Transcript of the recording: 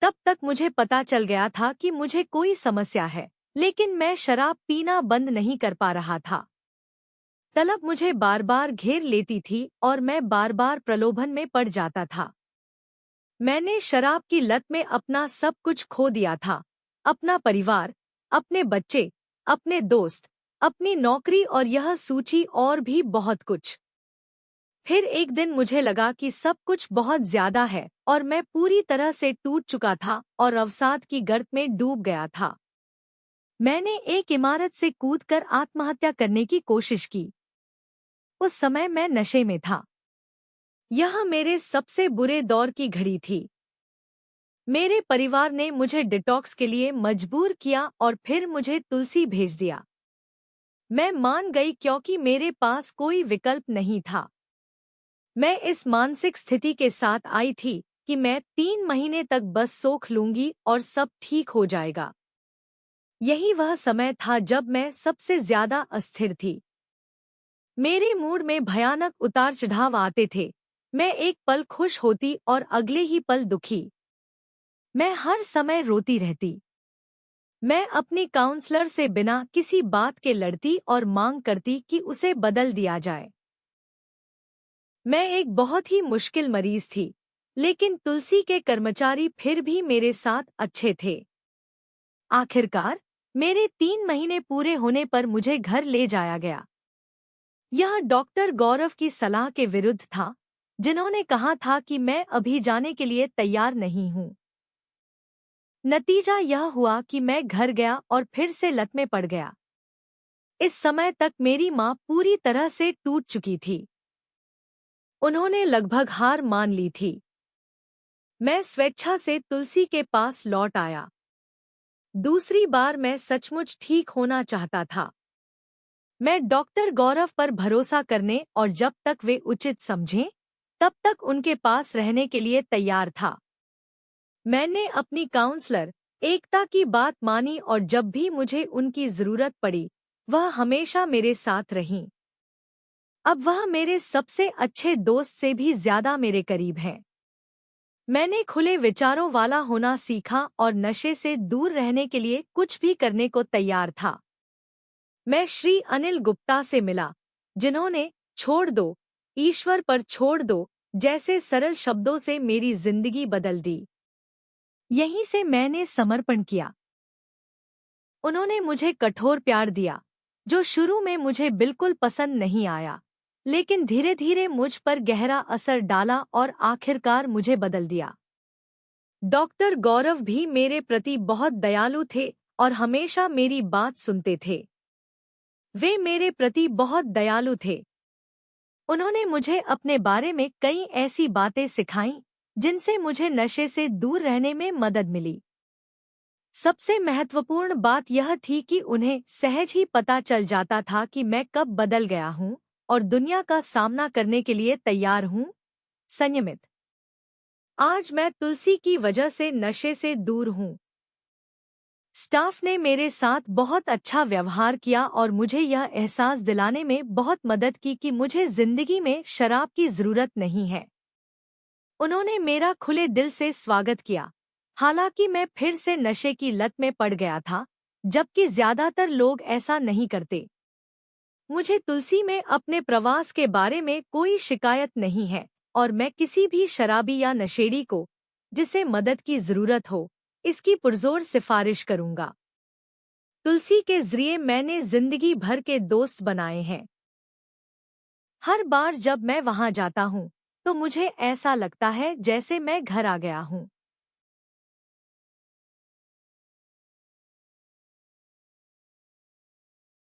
तब तक मुझे पता चल गया था कि मुझे कोई समस्या है, लेकिन मैं शराब पीना बंद नहीं कर पा रहा था। तलब मुझे बार बार घेर लेती थी और मैं बार बार प्रलोभन में पड़ जाता था। मैंने शराब की लत में अपना सब कुछ खो दिया था, अपना परिवार, अपने बच्चे, अपने दोस्त, अपनी नौकरी और यह सूची और भी बहुत कुछ। फिर एक दिन मुझे लगा कि सब कुछ बहुत ज्यादा है और मैं पूरी तरह से टूट चुका था और अवसाद की गर्त में डूब गया था। मैंने एक इमारत से कूदकर आत्महत्या करने की कोशिश की। उस समय मैं नशे में था। यह मेरे सबसे बुरे दौर की घड़ी थी। मेरे परिवार ने मुझे डिटॉक्स के लिए मजबूर किया और फिर मुझे तुलसी भेज दिया। मैं मान गई क्योंकि मेरे पास कोई विकल्प नहीं था। मैं इस मानसिक स्थिति के साथ आई थी कि मैं 3 महीने तक बस सोख लूंगी और सब ठीक हो जाएगा। यही वह समय था जब मैं सबसे ज्यादा अस्थिर थी। मेरे मूड में भयानक उतार चढ़ाव आते थे। मैं एक पल खुश होती और अगले ही पल दुखी। मैं हर समय रोती रहती। मैं अपनी काउंसलर से बिना किसी बात के लड़ती और मांग करती कि उसे बदल दिया जाए। मैं एक बहुत ही मुश्किल मरीज थी, लेकिन तुलसी के कर्मचारी फिर भी मेरे साथ अच्छे थे। आखिरकार मेरे 3 महीने पूरे होने पर मुझे घर ले जाया गया। यह डॉक्टर गौरव की सलाह के विरुद्ध था, जिन्होंने कहा था कि मैं अभी जाने के लिए तैयार नहीं हूँ। नतीजा यह हुआ कि मैं घर गया और फिर से लत में पड़ गया। इस समय तक मेरी माँ पूरी तरह से टूट चुकी थी। उन्होंने लगभग हार मान ली थी। मैं स्वेच्छा से तुलसी के पास लौट आया। दूसरी बार मैं सचमुच ठीक होना चाहता था। मैं डॉक्टर गौरव पर भरोसा करने और जब तक वे उचित समझें, तब तक उनके पास रहने के लिए तैयार था। मैंने अपनी काउंसलर एकता की बात मानी और जब भी मुझे उनकी जरूरत पड़ी, वह हमेशा मेरे साथ रहीं। अब वह मेरे सबसे अच्छे दोस्त से भी ज्यादा मेरे करीब हैं। मैंने खुले विचारों वाला होना सीखा और नशे से दूर रहने के लिए कुछ भी करने को तैयार था। मैं श्री अनिल गुप्ता से मिला, जिन्होंने छोड़ दो, ईश्वर पर छोड़ दो जैसे सरल शब्दों से मेरी जिंदगी बदल दी। यहीं से मैंने समर्पण किया। उन्होंने मुझे कठोर प्यार दिया, जो शुरू में मुझे बिल्कुल पसंद नहीं आया, लेकिन धीरे धीरे मुझ पर गहरा असर डाला और आखिरकार मुझे बदल दिया। डॉक्टर गौरव भी मेरे प्रति बहुत दयालु थे और हमेशा मेरी बात सुनते थे। वे मेरे प्रति बहुत दयालु थे। उन्होंने मुझे अपने बारे में कई ऐसी बातें सिखाईं, जिनसे मुझे नशे से दूर रहने में मदद मिली। सबसे महत्वपूर्ण बात यह थी कि उन्हें सहज ही पता चल जाता था कि मैं कब बदल गया हूँ और दुनिया का सामना करने के लिए तैयार हूँ, संयमित। आज मैं तुलसी की वजह से नशे से दूर हूँ। स्टाफ ने मेरे साथ बहुत अच्छा व्यवहार किया और मुझे यह एहसास दिलाने में बहुत मदद की कि मुझे जिंदगी में शराब की जरूरत नहीं है। उन्होंने मेरा खुले दिल से स्वागत किया। हालांकि मैं फिर से नशे की लत में पड़ गया था, जबकि ज्यादातर लोग ऐसा नहीं करते। मुझे तुलसी में अपने प्रवास के बारे में कोई शिकायत नहीं है और मैं किसी भी शराबी या नशेड़ी को, जिसे मदद की जरूरत हो, इसकी पुरजोर सिफारिश करूंगा। तुलसी के जरिए मैंने जिंदगी भर के दोस्त बनाए हैं। हर बार जब मैं वहां जाता हूं, तो मुझे ऐसा लगता है जैसे मैं घर आ गया हूं।